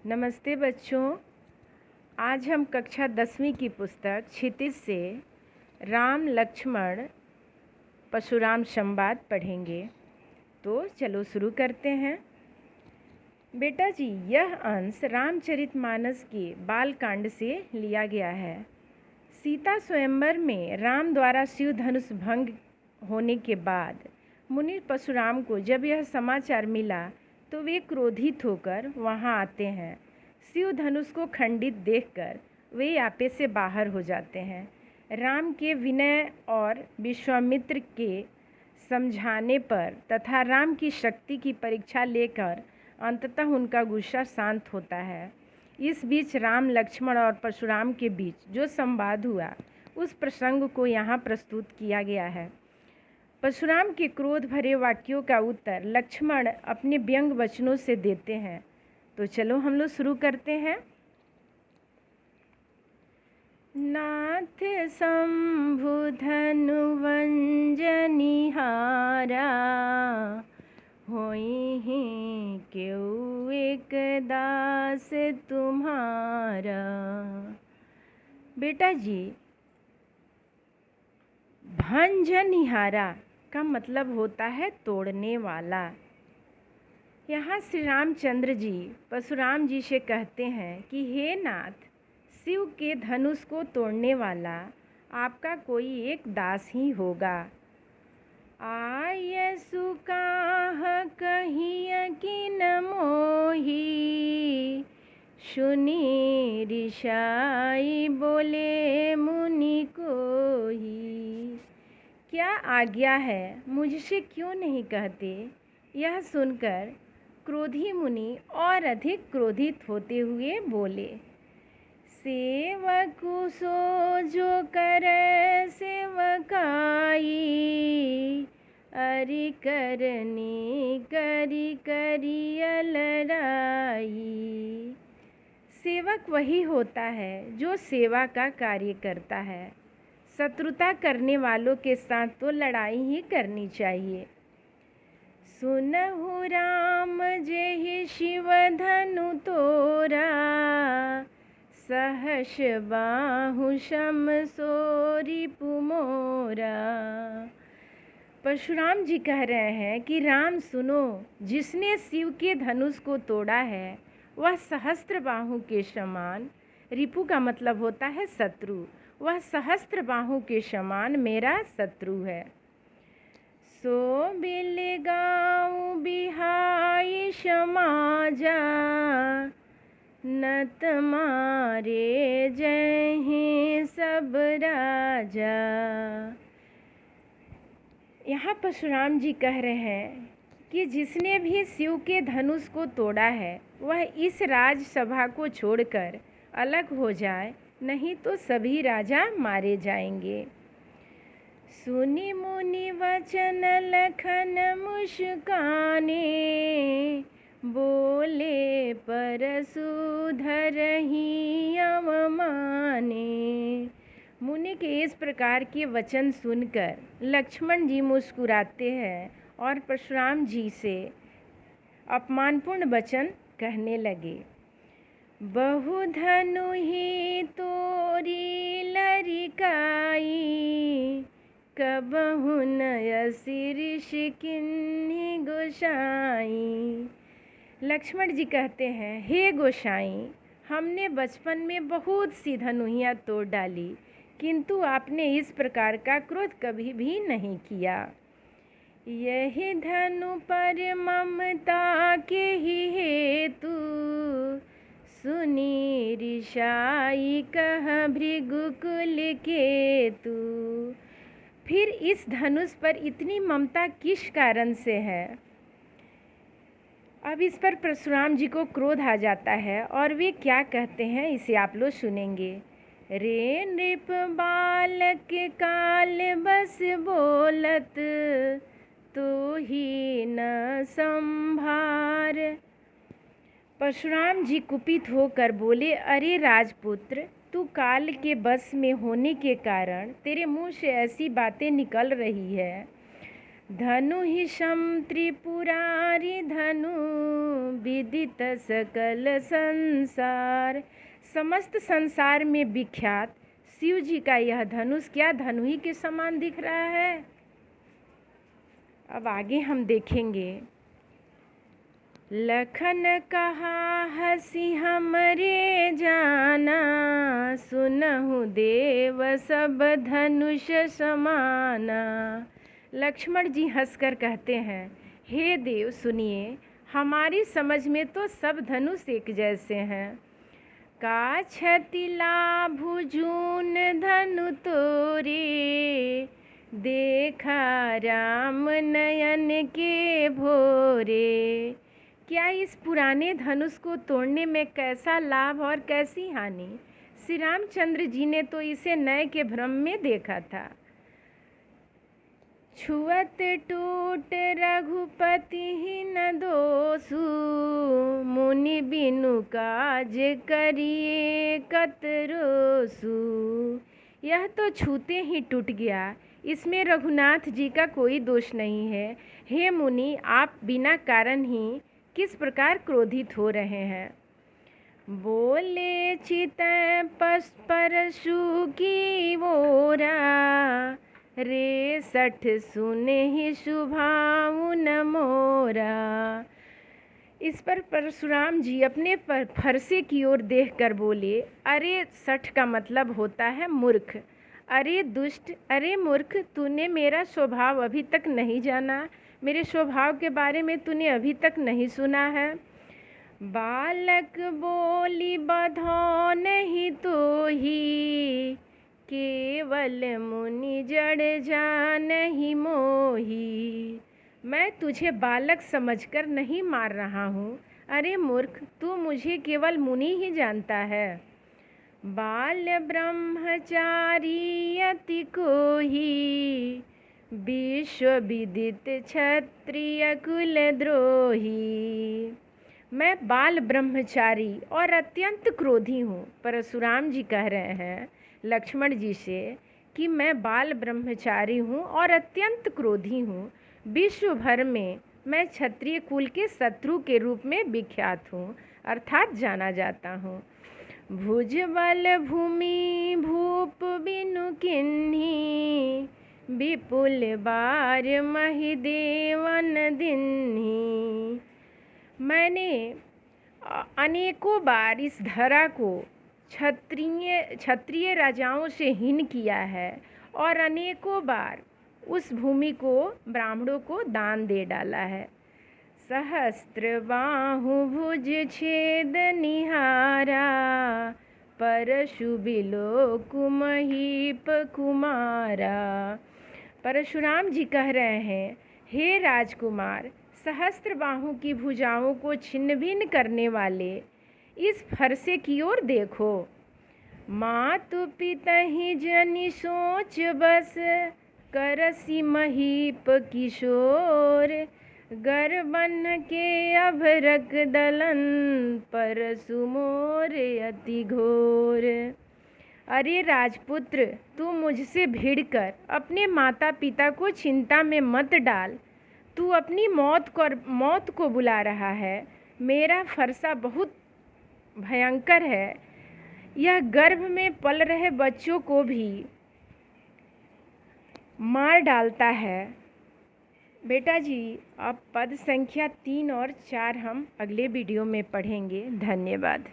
नमस्ते बच्चों। आज हम कक्षा 10वीं की पुस्तक क्षितिज से राम लक्ष्मण परशुराम संवाद पढ़ेंगे। तो चलो शुरू करते हैं। बेटा जी, यह अंश रामचरितमानस के बालकांड से लिया गया है। सीता स्वयंवर में राम द्वारा शिव धनुष भंग होने के बाद मुनि परशुराम को जब यह समाचार मिला तो वे क्रोधित होकर वहां आते हैं। शिव धनुष को खंडित देखकर वे आपे से बाहर हो जाते हैं। राम के विनय और विश्वामित्र के समझाने पर तथा राम की शक्ति की परीक्षा लेकर अंततः उनका गुस्सा शांत होता है। इस बीच राम, लक्ष्मण और परशुराम के बीच जो संवाद हुआ उस प्रसंग को यहाँ प्रस्तुत किया गया है। परशुराम के क्रोध भरे वाक्यों का उत्तर लक्ष्मण अपने व्यंग वचनों से देते हैं। तो चलो हम लोग शुरू करते हैं। नाथ शंभु धनु वंजनिहारा, होई हैं क्यों एक दास तुम्हारा। बेटा जी, भंजनिहारा का मतलब होता है तोड़ने वाला। यहाँ श्री रामचंद्र जी परशुराम जी से कहते हैं कि हे नाथ, शिव के धनुष को तोड़ने वाला आपका कोई एक दास ही होगा। आय सुकाह कहिय कि न मोही, सुनी ऋषाई बोले मुनि कोही। क्या आज्ञा है, मुझसे क्यों नहीं कहते। यह सुनकर क्रोधी मुनि और अधिक क्रोधित होते हुए बोले, सेवकु सो जो करे सेवकाई, अरि करनी करी करिय लड़ाई। सेवक वही होता है जो सेवा का कार्य करता है। शत्रुता करने वालों के साथ तो लड़ाई ही करनी चाहिए। सुनहु राम जेहि शिव धनु तोरा, सहस बाहु सम सोरी पुमोरा। परशुराम जी कह रहे हैं कि राम सुनो, जिसने शिव के धनुष को तोड़ा है वह सहस्त्र बाहु के समान, रिपु का मतलब होता है शत्रु, वह सहस्त्र बाहु के समान मेरा शत्रु है। सो बिल गाँव बिहाई समाजा, नत मारे जय सब राजा। यहाँ परशुराम जी कह रहे हैं कि जिसने भी शिव के धनुष को तोड़ा है वह इस राजसभा को छोड़कर अलग हो जाए, नहीं तो सभी राजा मारे जाएंगे। सुनि मुनि वचन लखन मुस्काने, बोले परशु धरहि अवमाने। मुनि के इस प्रकार के वचन सुनकर लक्ष्मण जी मुस्कुराते हैं और परशुराम जी से अपमानपूर्ण वचन कहने लगे। बहु धनु ही तोरी लरिकाई, कबहु न शीर्ष किन्हीं गोसाई। लक्ष्मण जी कहते हैं, हे गोसाई, हमने बचपन में बहुत सी धनुहियाँ तोड़ डाली, किंतु आपने इस प्रकार का क्रोध कभी भी नहीं किया। यही धनु पर ममता के ही हेतु, सुनी ऋषाई कह भृगुकुल केतु। फिर इस धनुष पर इतनी ममता किस कारण से है। अब इस पर परशुराम जी को क्रोध आ जाता है और वे क्या कहते हैं इसे आप लोग सुनेंगे। रे नृप बालक काल बस बोलत, तो ही न संभार। परशुराम जी कुपित होकर बोले, अरे राजपुत्र, तू काल के बस में होने के कारण तेरे मुंह से ऐसी बातें निकल रही है। धनु ही शम त्रिपुरारी धनु विदित सकल संसार। समस्त संसार में विख्यात शिव जी का यह धनुष क्या धनु ही के समान दिख रहा है? अब आगे हम देखेंगे। लखन कहा हसी हमरे जाना, सुनहु देव सब धनुष समाना। लक्ष्मण जी हंसकर कहते हैं, हे देव सुनिए, हमारी समझ में तो सब धनुष एक जैसे हैं। का क्षति लाभु जून धनु तोरे, देखा राम नयन के भोरे। क्या इस पुराने धनुष को तोड़ने में कैसा लाभ और कैसी हानि? श्री रामचंद्र जी ने तो इसे नए के भ्रम में देखा था। छुअत टूट रघुपति ही न दोषु, मुनि बिनु काज करिए कतरोसु। यह तो छूते ही टूट गया, इसमें रघुनाथ जी का कोई दोष नहीं है। हे मुनि, आप बिना कारण ही किस प्रकार क्रोधित हो रहे हैं? बोले चित परशु की वोरा, रे सठ सुने ही शुभाऊ न मोरा। इस पर परशुराम जी अपने फरसे की ओर देखकर बोले, अरे सठ का मतलब होता है मूर्ख। अरे दुष्ट, अरे मूर्ख, तूने मेरा स्वभाव अभी तक नहीं जाना, मेरे स्वभाव के बारे में तूने अभी तक नहीं सुना है। बालक बोली बधौ नहीं तो ही, केवल मुनि जड़ जान ही मोही। मैं तुझे बालक समझकर नहीं मार रहा हूँ। अरे मूर्ख, तू मुझे केवल मुनि ही जानता है। बाल ब्रह्मचारी अति को ही, विश्व विदित क्षत्रिय कुल द्रोही। मैं बाल ब्रह्मचारी और अत्यंत क्रोधी हूँ। परशुराम जी कह रहे हैं लक्ष्मण जी से कि मैं बाल ब्रह्मचारी हूँ और अत्यंत क्रोधी हूँ। विश्व भर में मैं क्षत्रिय कुल के शत्रु के रूप में विख्यात हूँ, अर्थात जाना जाता हूँ। भुजबल भूमि भूप बिनु किन्ही, विपुल बार महि देवन दिन्ही। मैंने अनेकों बार इस धरा को क्षत्रिय राजाओं से हीन किया है और अनेकों बार उस भूमि को ब्राह्मणों को दान दे डाला है। सहस्त्र बाहु भुज छेद निहारा, परशु बिलो कुमहीप कुमारा। परशुराम जी कह रहे हैं, हे राजकुमार, सहस्त्र बाहु की भुजाओं को छिन्न भिन्न करने वाले इस फरसे की ओर देखो। मातु पितहि जनि सोच बस, करसी महीप किशोर। गर्बन के अभरक दलन, परशु मोर अति घोर। अरे राजपुत्र, तू मुझसे भिड़कर अपने माता पिता को चिंता में मत डाल। तू अपनी मौत को बुला रहा है। मेरा फरसा बहुत भयंकर है। यह गर्भ में पल रहे बच्चों को भी मार डालता है। बेटा जी, अब पद संख्या 3 और 4 हम अगले वीडियो में पढ़ेंगे। धन्यवाद।